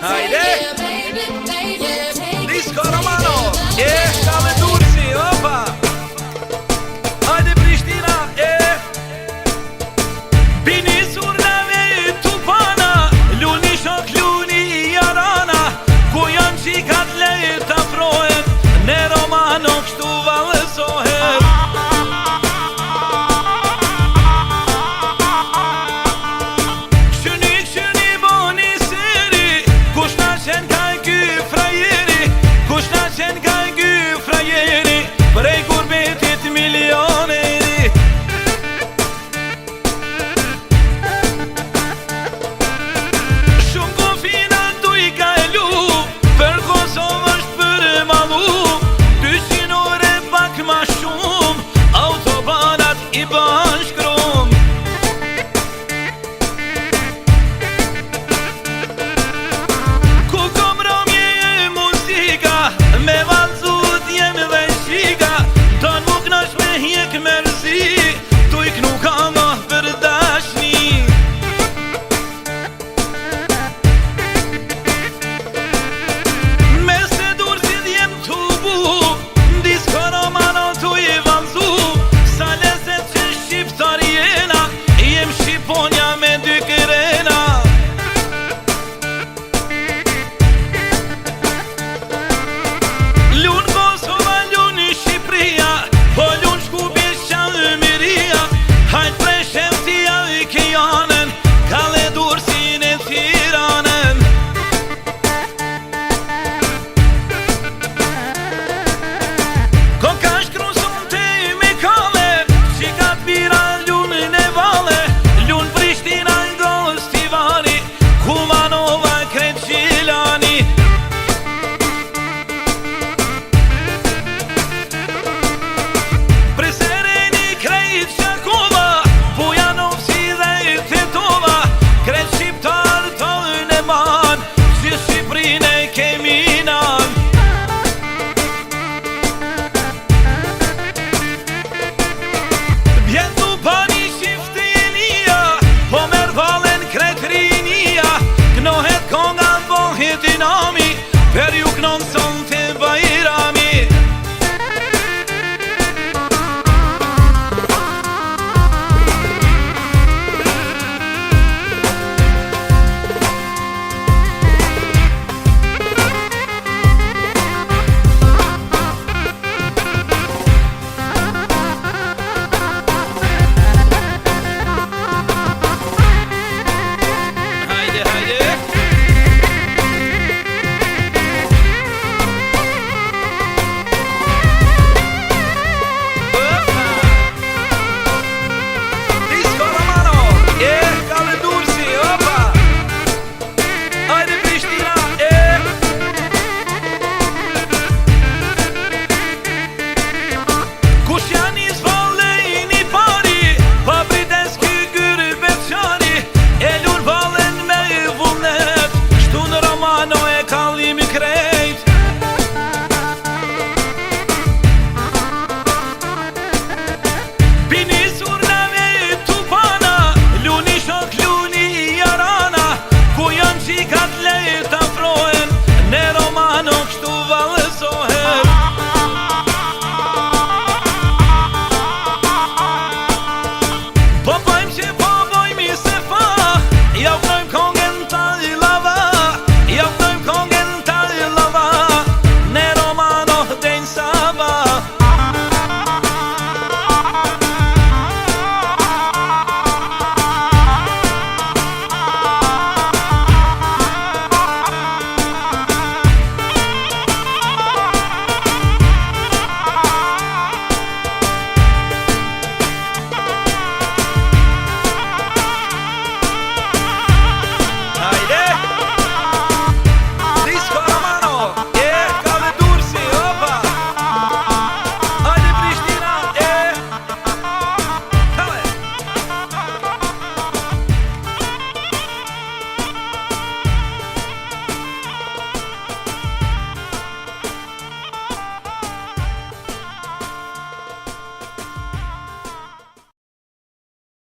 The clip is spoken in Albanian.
Hajde! Disco Romano! Shkame Dursi, opa! Hajde Prishtina, Bini surnave tupana, luni shok luni jarana, ku janë qikat lejt afrohet, ne Romano kështu valësohet. Prej gurbetit milioneri Shumë kofina du I ka elu Për Kosovë është për malu 200 ore pak ma shumë Autobanat I ban shkrum Ku kom romje e muzika Me valzut jem dhe shika Don nuk nash me hjek mërzi Tu ik nuk ka ma për dashni Me se Durësit jem tu bu Disco Romano tu I valzu Sa lezet që shqiptar jena Jem Shqiponja me dy kërena Lun Kosova, lun Shqipria Po lun Shkupish qa Miria Hajt preshem tia I kijanen Kale Durësin e Tiranen Ko ka shkruson te me kale Qika pira lun në vale Lun Prishtina Gostivari Kumanova kret Qilani Presereni krejt Shakova Bujanovsi dhe Tetova Kret shqiptar të në man Që Shqiprin e kemi nan Bjetu pani shifte Elia Po merr valen kret rinia Knohet konga bohet dinami